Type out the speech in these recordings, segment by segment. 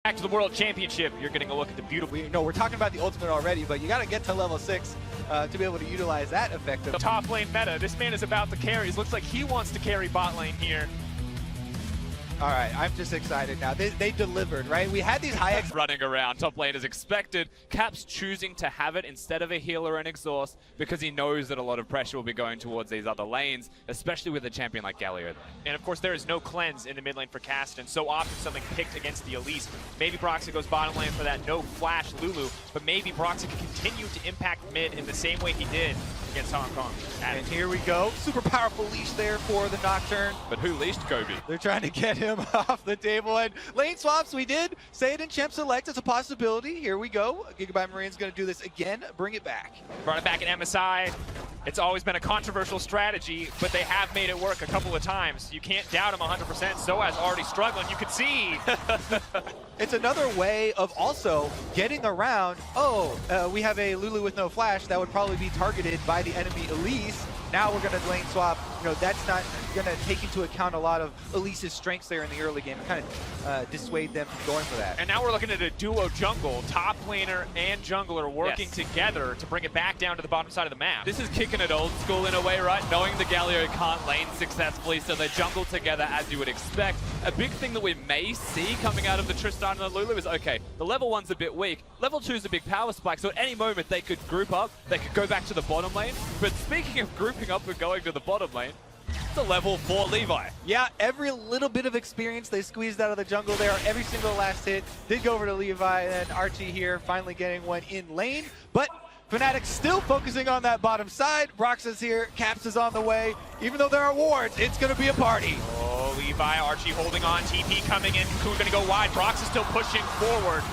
Back to the World Championship, you're getting a look at the beautiful... We're talking about the ultimate already, but you got to get to level 6 to be able to utilize that effectively. The top lane meta, this man is about the carries. Looks like he wants to carry bot lane here. All right, I'm just excited now. They delivered, right? We had these high X running around top lane as expected. Caps choosing to have it instead of a healer and exhaust because he knows that a lot of pressure will be going towards these other lanes, especially with a champion like Galio. And of course, there is no cleanse in the mid lane for Caston. So often something picked against the Elise. Maybe Broxy goes bottom lane for that no flash Lulu, but maybe Broxy can continue to impact mid in the same way he did against Hong Kong. And here we go. Super powerful leash there for the Nocturne. But who leashed Kobe? They're trying to get him off the table. And lane swaps, we did say it in Champ Select. It's a possibility. Here we go. Gigabyte Marine's going to do this again. Bring it back. Brought it back in MSI. It's always been a controversial strategy, but they have made it work a couple of times. You can't doubt him 100%. Soaz already struggling. You could see. It's another way of also getting around, we have a Lulu with no flash that would probably be targeted by the enemy Elise. Now we're going to lane swap. That's not going to take into account a lot of Elise's strengths there in the early game and kind of dissuade them from going for that. And now we're looking at a duo jungle. Top laner and jungler working together to bring it back down to the bottom side of the map. This is kicking it old school in a way, right? Knowing the Galio can't lane successfully, so they jungle together as you would expect. A big thing that we may see coming out of the Tristan and the Lulu is, okay, the level 1's a bit weak. Level 2's a big power spike, so at any moment they could group up, they could go back to the bottom lane. But speaking of grouping up and going to the bottom lane, it's a level 4 Levi. Yeah, every little bit of experience they squeezed out of the jungle there. Every single last hit did go over to Levi, and Archie here finally getting one in lane. But Fnatic still focusing on that bottom side. Brox is here, Caps is on the way. Even though there are wards, it's going to be a party. Oh, Levi, Archie holding on, TP coming in, Cocoon going to go wide. Brox is still pushing forward.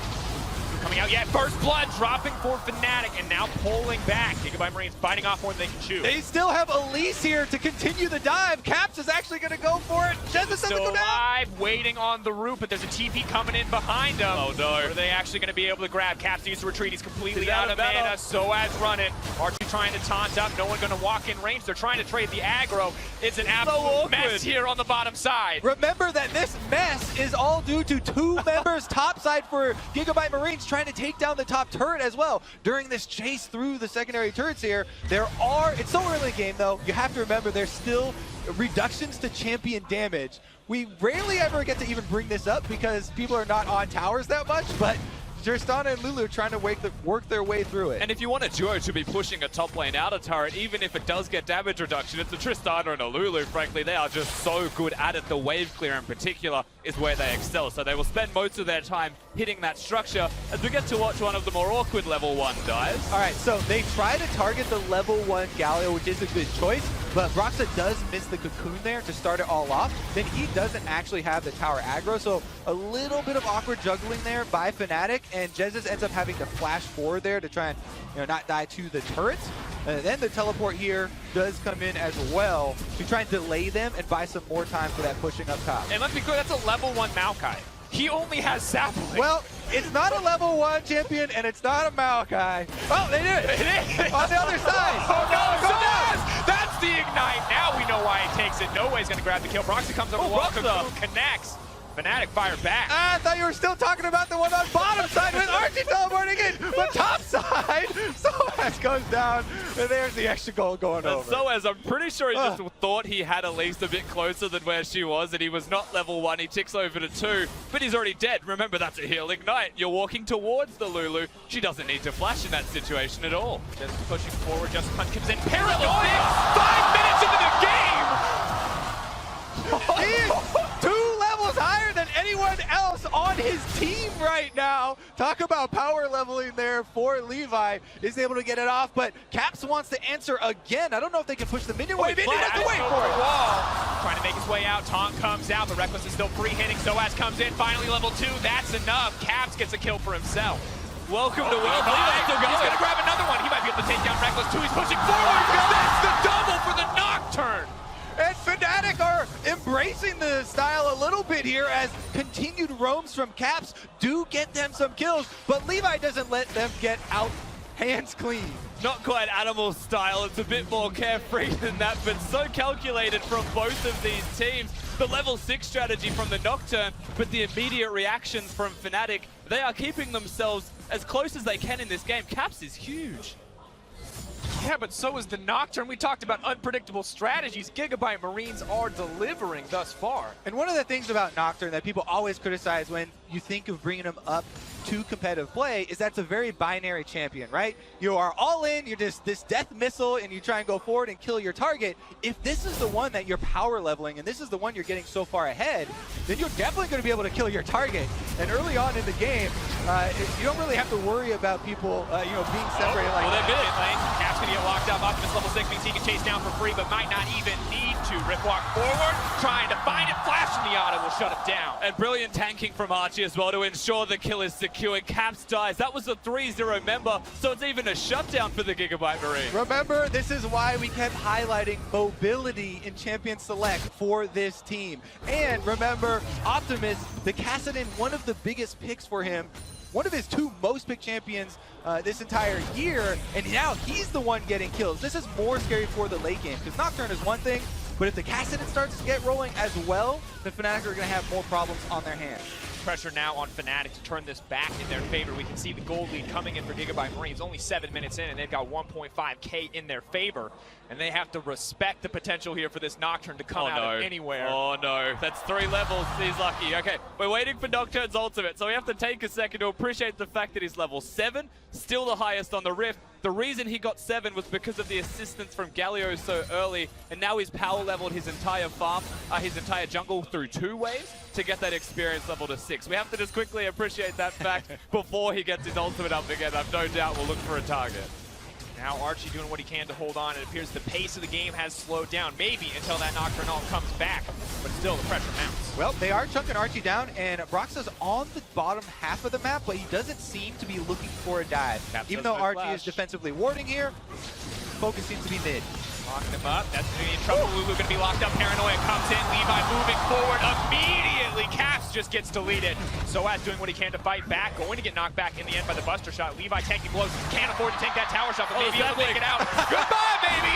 Coming out yet, first blood dropping for Fnatic, and now pulling back. Gigabyte Marines fighting off more than they can chew. They still have Elise here to continue the dive. Caps is actually going to go for it. Jez is still alive, waiting on the roof, but there's a TP coming in behind him. Oh no. Are they actually going to be able to grab? Caps needs to retreat. He's completely out of mana. Soaz running. Archie trying to taunt up. No one going to walk in range. They're trying to trade the aggro. It's an absolute mess here on the bottom side. Remember that this mess is all due to 2 members top side for Gigabyte Marines trying to take down the top turret as well. During this chase through the secondary turrets here, it's so early in the game though, you have to remember there's still reductions to champion damage. We rarely ever get to even bring this up because people are not on towers that much, but Tristana and Lulu trying to work their way through it. And if you want a duo to be pushing a top lane outer turret, even if it does get damage reduction, it's a Tristana and a Lulu. Frankly, they are just so good at it. The wave clear in particular is where they excel. So they will spend most of their time hitting that structure as we get to watch one of the more awkward level 1 dives. All right, so they try to target the level 1 Galio, which is a good choice, but Broxa does miss the cocoon there to start it all off. Then he doesn't actually have the tower aggro, so a little bit of awkward juggling there by Fnatic, and Jesus ends up having to flash forward there to try and not die to the turrets. And then the teleport here does come in as well to try and delay them and buy some more time for that pushing up top. And let's be clear, that's a level 1 Maokai. He only has sapling. Well, it's not a level 1 champion, and it's not a Maokai. Oh, they did it! It is! On the other side! Oh no, Soaz! That's the ignite! Now we know why he takes it. Noway's gonna grab the kill. Broxy comes over the wall, Cocoon connects. Fnatic fire back. I thought you were still talking about the one on bottom side with Archie teleporting in, but top side, Soaz goes down, and there's the extra goal going over. Soaz, I'm pretty sure he just thought he had Elise a bit closer than where she was, and he was not level 1. He ticks over to 2, but he's already dead. Remember, that's a heal ignite. You're walking towards the Lulu. She doesn't need to flash in that situation at all. Just pushing forward, just Hunt comes in. Paranoid! 5 minutes into the game! He is 2 levels higher than anyone else on his team right now. Talk about power leveling there for Levi. Is able to get it off, but Caps wants to answer again. I don't know if they can push the minion wave. Minion has to wait for it. Trying to make his way out. Taunt comes out, but Reckless is still free hitting. Soaz comes in, finally level 2. That's enough. Caps gets a kill for himself. Welcome to World Levi. He's going to grab another one. He might be able to take down Reckless too. He's pushing forward. That's the double for the Nocturne. And Fnatic are embracing the style a little bit here as continued roams from Caps do get them some kills, but Levi doesn't let them get out hands clean. Not quite animal style, it's a bit more carefree than that, but so calculated from both of these teams. The level 6 strategy from the Nocturne, but the immediate reactions from Fnatic, they are keeping themselves as close as they can in this game. Caps is huge. Yeah, but so is the Nocturne. We talked about unpredictable strategies. Gigabyte Marines are delivering thus far. And one of the things about Nocturne that people always criticize when you think of bringing him up to competitive play is that's a very binary champion, right? You are all in, you're just this death missile, and you try and go forward and kill your target. If this is the one that you're power leveling, and this is the one you're getting so far ahead, then you're definitely going to be able to kill your target. And early on in the game, you don't really have to worry about people, being separated like well, that. they're mid lane. Cap's gonna get locked up. Optimus level 6 means he can chase down for free, but might not even need to. Rip walk forward, trying to find it. Flash in the auto will shut him down. And brilliant tanking from Archie as well to ensure the kill is secure. Caps dies. That was a 3-0 member, so it's even a shutdown for the Gigabyte Marine. Remember, this is why we kept highlighting mobility in Champion Select for this team. And remember, Optimus, the Kassadin, one of the biggest picks for him, one of his 2 most picked champions this entire year, and now he's the one getting kills. This is more scary for the late game, because Nocturne is one thing, but if the Kassadin starts to get rolling as well, the Fnatic are going to have more problems on their hands. Pressure now on Fnatic to turn this back in their favor. We can see the gold lead coming in for Gigabyte Marines. Only 7 minutes in, and they've got 1.5K in their favor. And they have to respect the potential here for this Nocturne to come out of anywhere. Oh no, that's 3 levels. He's lucky. Okay, we're waiting for Nocturne's ultimate, so we have to take a second to appreciate the fact that he's level 7, still the highest on the Rift. The reason he got 7 was because of the assistance from Galio so early, and now he's power leveled his entire farm, his entire jungle through 2 waves to get that experience level to 6. We have to just quickly appreciate that fact before he gets his ultimate up again. I've no doubt we'll look for a target. Now Archie doing what he can to hold on. It appears the pace of the game has slowed down, maybe until that Nocturne ult comes back, but still the pressure mounts. Well, they are chunking Archie down, and Broxa's on the bottom half of the map, but he doesn't seem to be looking for a dive. Even though Archie is defensively warding here, focus seems to be mid. Locked him up. That's going to be in trouble. Lulu going to be locked up. Paranoia comes in. Levi moving forward immediately. Caps just gets deleted. Soaz doing what he can to fight back. Going to get knocked back in the end by the Buster Shot. Levi tanking blows. Can't afford to take that tower shot, but maybe he'll make it out. Goodbye, baby!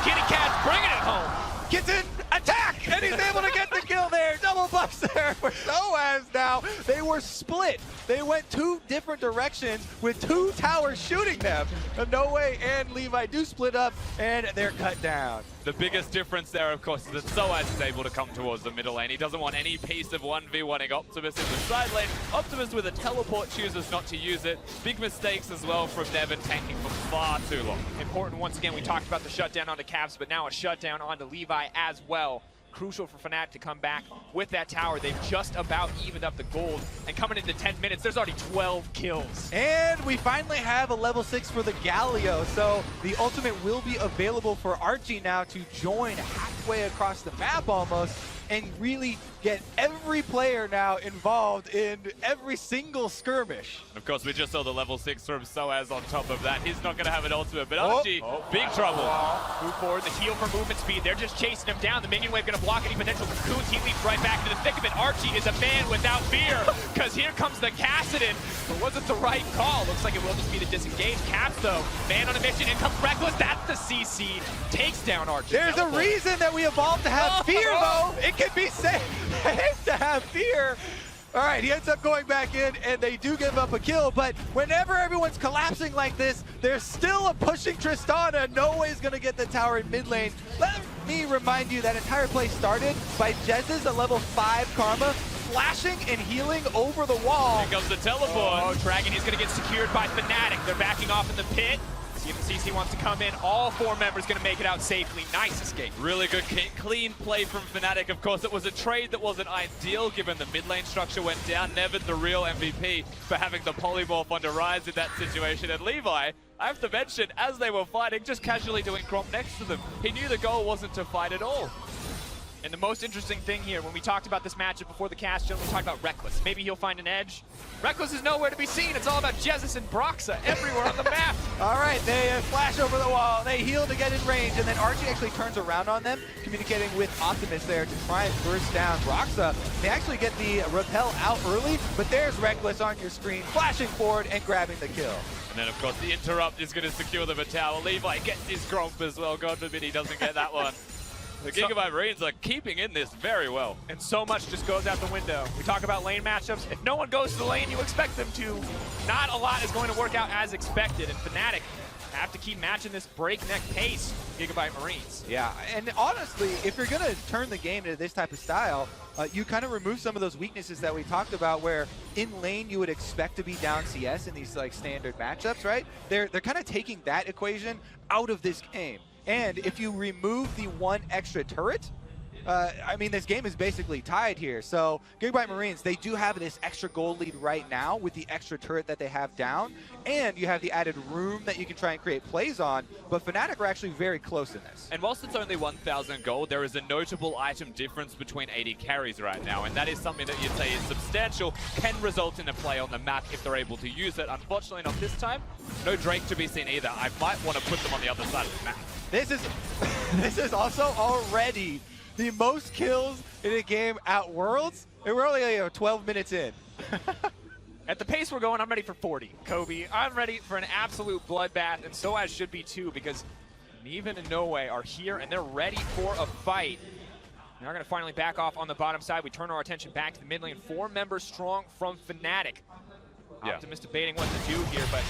Kitty Cat's bringing it home. Gets in, attack, and he's able to get the kill there. Double buffs there for Soaz now. They were split. They went 2 different directions with 2 towers shooting them. Noway and Levi do split up, and they're cut down. The biggest difference there, of course, is that Soaz is able to come towards the middle lane. He doesn't want any piece of 1v1ing Optimus in the side lane. Optimus with a teleport chooses not to use it. Big mistakes as well from Nevin tanking for far too long. Important once again, we talked about the shutdown onto Caps, but now a shutdown onto Levi as well. Crucial for Fnatic to come back with that tower. They've just about evened up the gold, and coming into 10 minutes, there's already 12 kills. And we finally have a level 6 for the Galio, so the ultimate will be available for Archie now to join halfway across the map almost, and really get every player now involved in every single skirmish. Of course, we just saw the level 6 from Soaz on top of that. He's not going to have an ultimate, but Archie, big trouble. Move forward, the heal for movement speed. They're just chasing him down. The minion wave going to block any potential cocoons. He leaps right back into the thick of it. Archie is a man without fear, because here comes the Kassadin. But was it the right call? Looks like it will just be the disengage. Caps, though, man on a mission. In comes Reckless. That's the CC. Takes down Archie. There's a reason that we evolved to have fear, though. It can be safe to have fear. All right, he ends up going back in, and they do give up a kill, but whenever everyone's collapsing like this, there's still a pushing Tristana. Noway's gonna get the tower in mid lane. Let me remind you that entire play started by Jez's a level 5 Karma, flashing and healing over the wall. Here comes the teleport. Oh, Dragon is going to get secured by Fnatic. They're backing off in the pit. See if the CC wants to come in. All 4 members going to make it out safely. Nice escape. Really good, clean play from Fnatic. Of course, it was a trade that wasn't ideal given the mid lane structure went down. Nevin, the real MVP, for having the polymorph onto Rise in that situation. And Levi, I have to mention, as they were fighting, just casually doing Gromp next to them. He knew the goal wasn't to fight at all. And the most interesting thing here, when we talked about this matchup before the cast, we talked about Reckless. Maybe he'll find an edge. Reckless is nowhere to be seen. It's all about Jesus and Broxa everywhere on the map. All right, they flash over the wall. They heal to get in range, and then Archie actually turns around on them, communicating with Optimus there to try and burst down Broxa. They actually get the repel out early, but there's Reckless on your screen, flashing forward and grabbing the kill. And then, of course, the interrupt is going to secure them a tower. Levi gets his Gromp as well. God forbid he doesn't get that one. The Gigabyte Marines are keeping in this very well. And so much just goes out the window. We talk about lane matchups. If no one goes to the lane, you expect them to. Not a lot is going to work out as expected. And Fnatic have to keep matching this breakneck pace. Gigabyte Marines. Yeah, and honestly, if you're going to turn the game into this type of style, you kind of remove some of those weaknesses that we talked about where in lane you would expect to be down CS in these like standard matchups, right? They're kind of taking that equation out of this game. And if you remove the one extra turret, I mean, this game is basically tied here. So Gigabyte Marines, they do have this extra gold lead right now with the extra turret that they have down. And you have the added room that you can try and create plays on. But Fnatic are actually very close in this. And whilst it's only 1,000 gold, there is a notable item difference between AD carries right now. And that is something that you'd say is substantial, can result in a play on the map if they're able to use it. Unfortunately, not this time. No Drake to be seen either. I might want to put them on the other side of the map. This is also already the most kills in a game at Worlds, and we're only 12 minutes in. At the pace we're going, I'm ready for 40. Kobe, I'm ready for an absolute bloodbath, and Soaz should be too, because Neven and Noway are here, and they're ready for a fight. Now we're going to finally back off on the bottom side. We turn our attention back to the mid lane. 4 members strong from Fnatic. Yeah. Optimus debating what to do here, but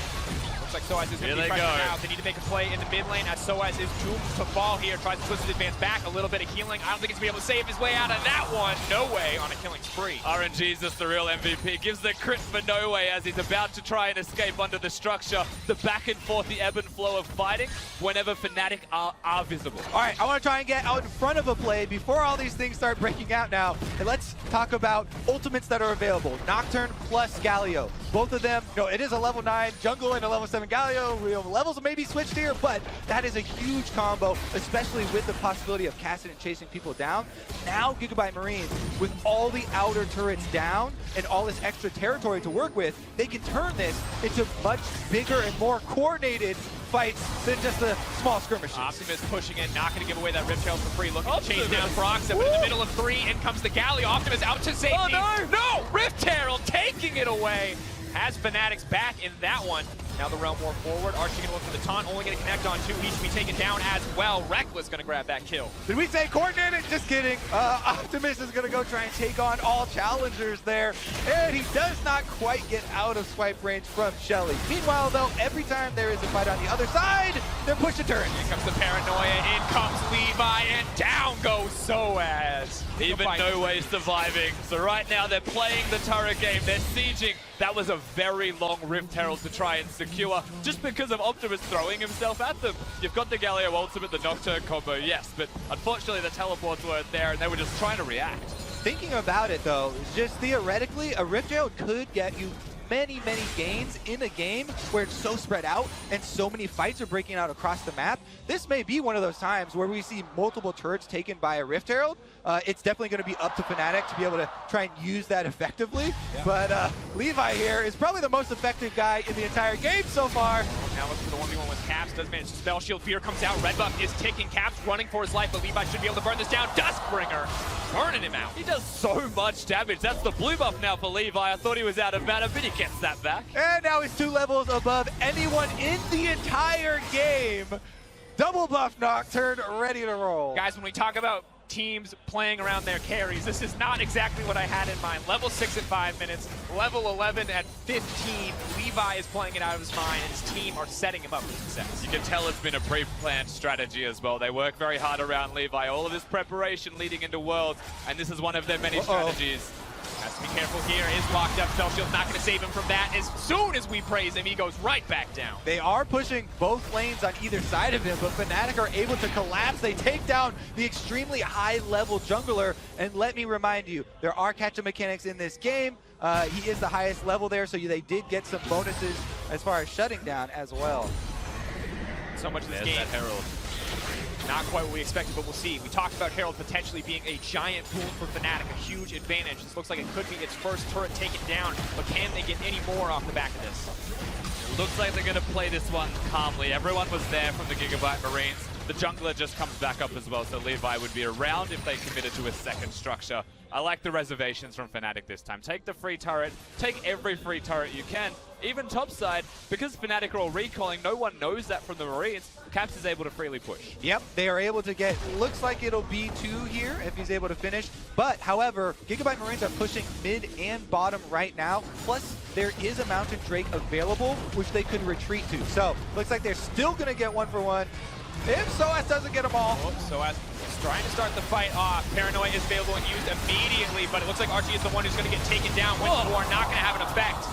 looks like Soaz is going to be Here they pressured go. out. They need to make a play in the mid lane as Soaz is doomed to fall here. Tries to twist his advance back. A little bit of healing. I don't think he's going to be able to save his way out of that one. Noway on a killing spree. RNG's just the real MVP. Gives the crit for Noway as he's about to try and escape under the structure. The back and forth, the ebb and flow of fighting whenever Fnatic are visible. All right, I want to try and get out in front of a play before all these things start breaking out now. And let's talk about ultimates that are available. Nocturne plus Galio. Both of them, no, it is a level 9 jungle and a level 7 Galio. Levels may be switched here, but that is a huge combo, especially with the possibility of casting and chasing people down. Now Gigabyte Marines, with all the outer turrets down and all this extra territory to work with, they can turn this into much bigger and more coordinated fights than just the small skirmishes. Optimus pushing in, not going to give away that Rift Herald for free. Looking to chase down Broxa, but in the middle of 3, in comes the Galio. Optimus out to safety. Oh, no! Rift Herald taking it away. Has Fnatic's back in that one. Now the Realm War forward. Archie going to look for the taunt, only going to connect on 2. He should be taken down as well. Reckless going to grab that kill. Did we say coordinated? Just kidding. Optimus is going to go try and take on all challengers there. And he does not quite get out of swipe range from Shelly. Meanwhile, though, every time there is a fight on the other side, they're pushing turret. In comes the paranoia, in comes Levi, and down goes Soaz. Even Noway surviving. So right now they're playing the turret game. They're sieging. That was a very long Rift Herald to try and secure just because of Optimus throwing himself at them. You've got the Galio ultimate, the Nocturne combo, yes, but unfortunately the teleports weren't there and they were just trying to react. Thinking about it, though, just theoretically, a Rift Herald could get you many gains in a game where it's so spread out and so many fights are breaking out across the map. This may be one of those times where we see multiple turrets taken by a Rift Herald. It's definitely going to be up to Fnatic to be able to try and use that effectively. Yeah. But Levi here is probably the most effective guy in the entire game so far. Now looking for the 1v1 with Caps. Does manage to spell shield. Fear comes out. Red buff is ticking. Caps running for his life, but Levi should be able to burn this down. Duskbringer burning him out. He does so much damage. That's the blue buff now for Levi. I thought he was out of mana, but he gets that back. And now he's 2 levels above anyone in the entire game. Double buff Nocturne, ready to roll. Guys, when we talk about teams playing around their carries, this is not exactly what I had in mind. Level 6 at 5 minutes, level 11 at 15. Levi is playing it out of his mind, and his team are setting him up for success. You can tell it's been a pre-planned strategy as well. They work very hard around Levi. All of this preparation leading into Worlds, and this is one of their many strategies. Has to be careful here. Is locked up. Spellshield's not going to save him from that. As soon as we praise him, he goes right back down. They are pushing both lanes on either side of him, but Fnatic are able to collapse. They take down the extremely high-level jungler. And let me remind you, there are catch-up mechanics in this game. He is the highest level there, so they did get some bonuses as far as shutting down as well. So much of this There's game. that Herald. Not quite what we expected, but we'll see. We talked about Herald potentially being a giant boon for Fnatic, a huge advantage. This looks like it could be its first turret taken down, but can they get any more off the back of this? Looks like they're going to play this one calmly. Everyone was there from the Gigabyte Marines. The jungler just comes back up as well, so Levi would be around if they committed to a second structure. I like the reservations from Fnatic this time. Take the free turret, take every free turret you can. Even topside, because Fnatic are all recalling, no one knows that from the Marines. Caps is able to freely push. Yep, they are able to get, looks like it'll be 2 here if he's able to finish. But, however, GIGABYTE Marines are pushing mid and bottom right now. Plus, there is a Mountain Drake available, which they could retreat to. So, looks like they're still going to get 1-for-1. If Soaz doesn't get them all. Soaz trying to start the fight off. Paranoia is available and used immediately, but it looks like Archie is the one who's going to get taken down. Wind War not going to have an effect.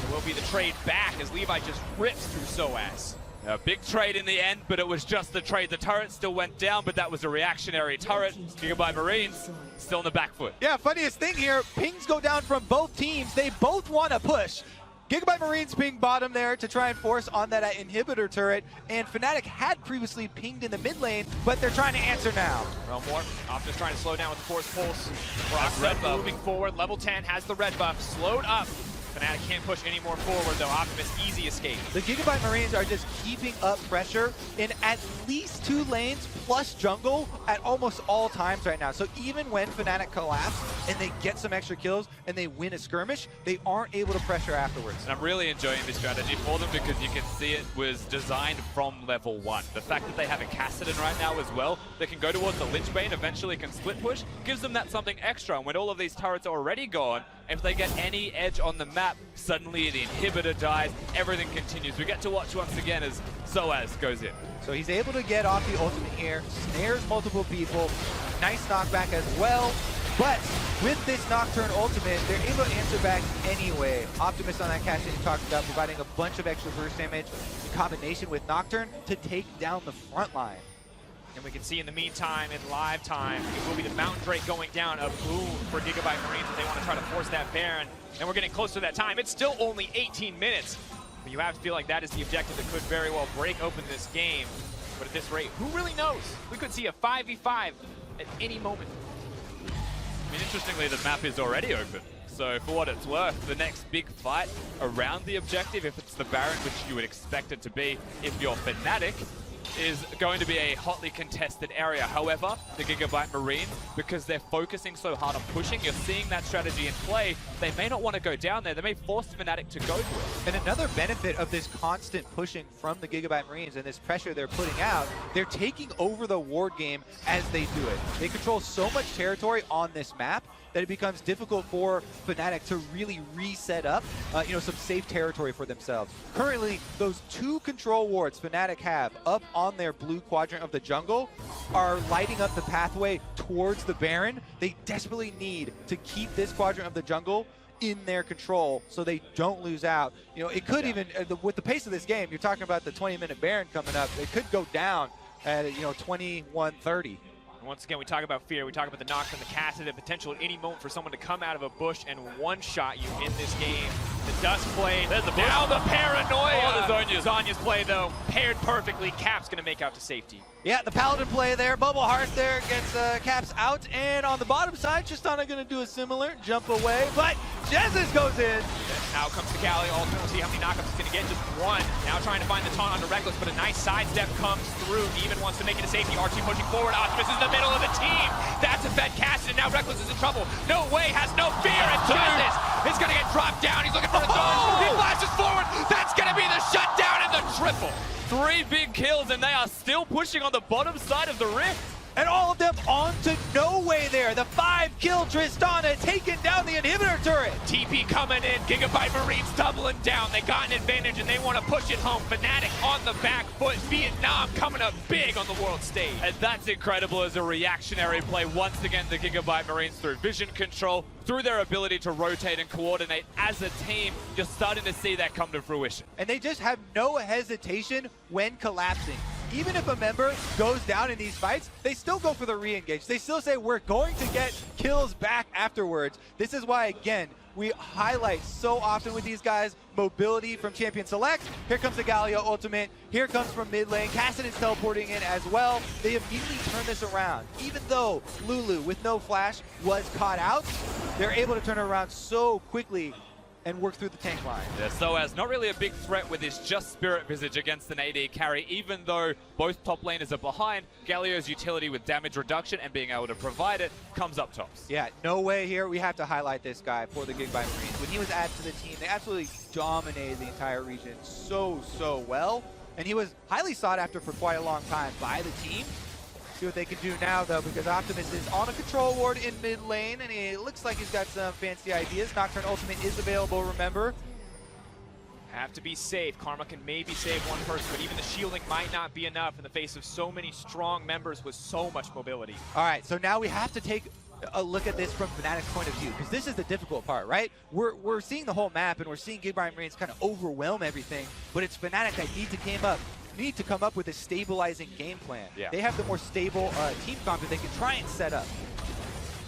It will be the trade back as Levi just rips through Soaz. A big trade in the end, but it was just the trade. The turret still went down, but that was a reactionary turret. GIGABYTE Marines still in the back foot. Yeah, funniest thing here, pings go down from both teams. They both want to push. GIGABYTE Marines ping bottom there to try and force on that inhibitor turret, and Fnatic had previously pinged in the mid lane, but they're trying to answer now. More. Optimus trying to slow down with the force pulse. Brock moving forward. Level 10 has the red buff. Slowed up. Fnatic can't push any more forward, though. Optimus, easy escape. The GIGABYTE Marines are just keeping up pressure in at least 2 lanes plus jungle at almost all times right now. So even when Fnatic collapse and they get some extra kills and they win a skirmish, they aren't able to pressure afterwards. And I'm really enjoying this strategy for them because you can see it was designed from level 1. The fact that they have a Kassadin right now as well, they can go towards the Lynchbane, eventually can split push, gives them that something extra. And when all of these turrets are already gone, if they get any edge on the map, suddenly the inhibitor dies, everything continues. We get to watch once again as Soaz goes in. So he's able to get off the ultimate here, snares multiple people, nice knockback as well. But with this Nocturne ultimate, they're able to answer back anyway. Optimus on that catch that you talked about, providing a bunch of extra burst damage in combination with Nocturne to take down the front line. And we can see in the meantime, in live time, it will be the Mountain Drake going down, a boom for GIGABYTE Marines as they want to try to force that Baron. And we're getting close to that time. It's still only 18 minutes. But you have to feel like that is the objective that could very well break open this game. But at this rate, who really knows? We could see a 5v5 at any moment. I mean, interestingly, the map is already open. So for what it's worth, the next big fight around the objective, if it's the Baron, which you would expect it to be if you're Fnatic, is going to be a hotly contested area. However, the GIGABYTE Marine, because they're focusing so hard on pushing, you're seeing that strategy in play. They may not want to go down there. They may force Fnatic to go to it. And another benefit of this constant pushing from the GIGABYTE Marines and this pressure they're putting out, they're taking over the ward game as they do it. They control so much territory on this map that it becomes difficult for Fnatic to really reset up, some safe territory for themselves. Currently, those 2 control wards Fnatic have up on their blue quadrant of the jungle are lighting up the pathway towards the Baron. They desperately need to keep this quadrant of the jungle in their control so they don't lose out. It could even, with the pace of this game, you're talking about the 20-minute Baron coming up, it could go down at 21-30. Once again, we talk about fear, we talk about the Nocturne, the Kassadin, the potential at any moment for someone to come out of a bush and one-shot you in this game. The Dust play, there's the bush. Now the Paranoia! Oh, the Zhonya's play, though, paired perfectly. Cap's going to make out to safety. Yeah, the Paladin play there. Bubble Heart there gets Caps out. And on the bottom side, Tristana going to do a similar jump away. But Jesus goes in. Now comes the Galio ultimate. We'll see how many knockups he's going to get. Just 1. Now trying to find the taunt onto Reckless, but a nice sidestep comes through. Even wants to make it a safety. Archie pushing forward. Optimus is in the middle of the team. That's a fed Kassadin. Now Reckless is in trouble. Noway has no fear. And Jesus is going to get dropped down. He's looking for a third. He flashes forward. That's going to be the shutdown and the triple. 3 big kills, and they are still pushing on the bottom side of the rift. And all of them onto Noway there. The 5-kill Tristana taking down the inhibitor turret. TP coming in. GIGABYTE Marines doubling down. They got an advantage, and they want to push it home. Fnatic on the back foot. Vietnam coming up big on the world stage. And that's incredible as a reactionary play. Once again, the GIGABYTE Marines through vision control, through their ability to rotate and coordinate as a team, you're starting to see that come to fruition. And they just have no hesitation when collapsing. Even if a member goes down in these fights, they still go for the re-engage. They still say, we're going to get kills back afterwards. This is why, again, we highlight so often with these guys, mobility from Champion Select. Here comes the Galio ultimate. Here comes from mid lane. Kassadin's teleporting in as well. They immediately turn this around. Even though Lulu, with no flash, was caught out, they're able to turn it around so quickly. and work through the tank line. Yeah, Soaz not really a big threat with his just Spirit Visage against an AD carry, even though both top laners are behind. Galio's utility with damage reduction and being able to provide it comes up tops. Yeah, Noway here. We have to highlight this guy for the GIGABYTE Marines. When he was added to the team, they absolutely dominated the entire region so well. And he was highly sought after for quite a long time by the team. See what they can do now, though, because Optimus is on a control ward in mid lane, and it looks like he's got some fancy ideas. Nocturne Ultimate is available, remember. Have to be safe. Karma can maybe save one person, but even the shielding might not be enough in the face of so many strong members with so much mobility. All right, so now we have to take a look at this from Fnatic's point of view, because this is the difficult part, right? We're seeing the whole map, and we're seeing GIGABYTE Marines kind of overwhelm everything, but it's Fnatic that need to come up with a stabilizing game plan. Yeah. They have the more stable team comp that they can try and set up.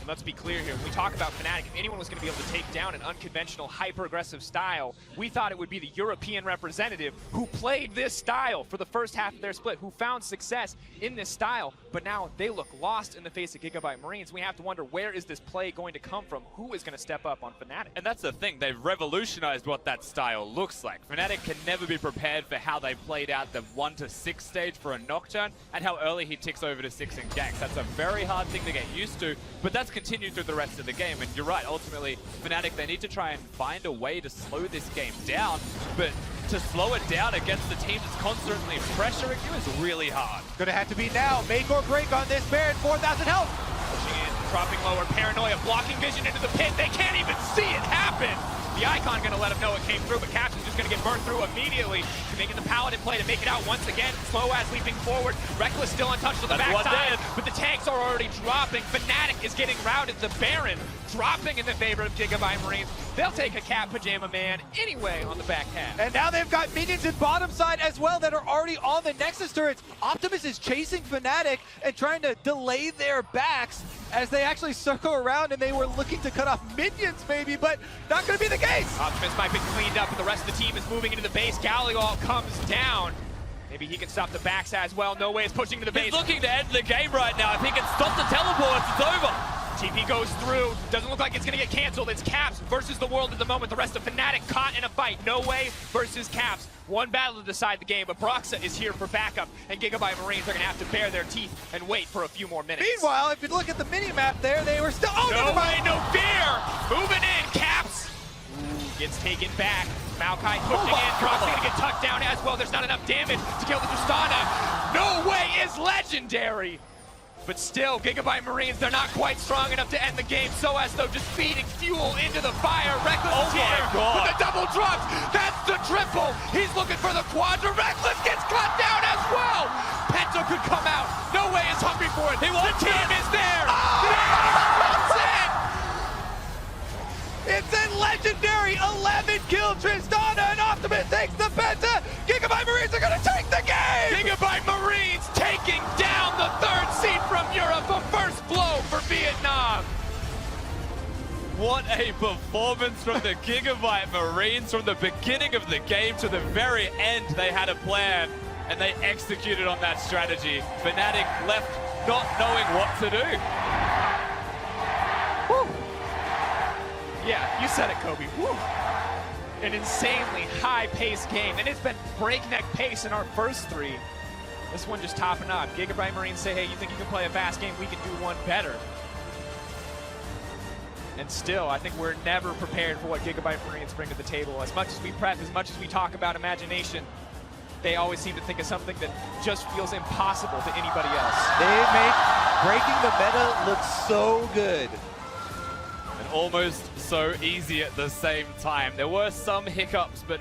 And let's be clear here, when we talk about Fnatic, if anyone was going to be able to take down an unconventional, hyper-aggressive style, we thought it would be the European representative who played this style for the first half of their split, who found success in this style, but now they look lost in the face of GIGABYTE Marines. We have to wonder, where is this play going to come from? Who is going to step up on Fnatic? And that's the thing, they've revolutionized what that style looks like. Fnatic can never be prepared for how they played out the 1 to 6 stage for a Nocturne and how early he ticks over to 6 in ganks. That's a very hard thing to get used to, but that's continued through the rest of the game. And you're right, ultimately, Fnatic, they need to try and find a way to slow this game down, but to slow it down against the team that's constantly pressuring you is really hard. Gonna have to be now. Make or break on this Baron. 4,000 health. Pushing in, dropping lower, Paranoia, blocking vision into the pit. They can't even see it happen. The Icon gonna let him know it came through, but Caps is just gonna get burned through immediately. Making the Paladin play to make it out once again. Soaz leaping forward. Reckless still untouched on the backside, but the tanks are already dropping. Fnatic is getting routed. The Baron dropping in the favor of GIGABYTE Marines. They'll take a Cat Pajama Man anyway on the back half. And now they've got minions in bottom side as well that are already on the Nexus turrets. Optimus is chasing Fnatic and trying to delay their backs as they actually circle around, and they were looking to cut off minions maybe, but not going to be the case. Optimus might be cleaned up, but the rest of the team is moving into the base. Galio comes down. Maybe he can stop the backs as well. Noway is pushing to the base. He's looking to end the game right now. If he can stop the teleports, it's over. TP goes through. Doesn't look like it's going to get canceled. It's Caps versus the world at the moment. The rest of Fnatic caught in a fight. Noway versus Caps. One battle to decide the game, but Broxa is here for backup, and GIGABYTE Marines are going to have to bare their teeth and wait for a few more minutes. Meanwhile, if you look at the mini-map there, they were still... Oh, no way, no fear! Moving in, Caps! Ooh, gets taken back. Maokai pushing in. Broxa going to get tucked down as well. There's not enough damage to kill the Tristana. No way is legendary! But still, GIGABYTE Marines, they're not quite strong enough to end the game. Soaz, though, just feeding fuel into the fire. Reckless here with the double drops. That's the triple. He's looking for the quadra. Reckless gets cut down as well. Penta could come out. Noway is hungry for it. The team is there. That's it. It's a legendary 11-kill Tristana, and Optimus takes the Penta. GIGABYTE Marines are going to take the game. GIGABYTE Marines taking down the third seed from Europe. A first blow for Vietnam. What a performance from the GIGABYTE Marines. From the beginning of the game to the very end, they had a plan, and they executed on that strategy. Fnatic left not knowing what to do. Woo. Yeah, you said it, Kobe. Woo. An insanely high-paced game, and it's been breakneck pace in our first 3. This one just topping up. GIGABYTE Marines say, hey, you think you can play a fast game? We can do one better. And still, I think we're never prepared for what GIGABYTE Marines bring to the table. As much as we prep, as much as we talk about imagination, they always seem to think of something that just feels impossible to anybody else. They make breaking the meta look so good. And almost so easy at the same time. There were some hiccups, but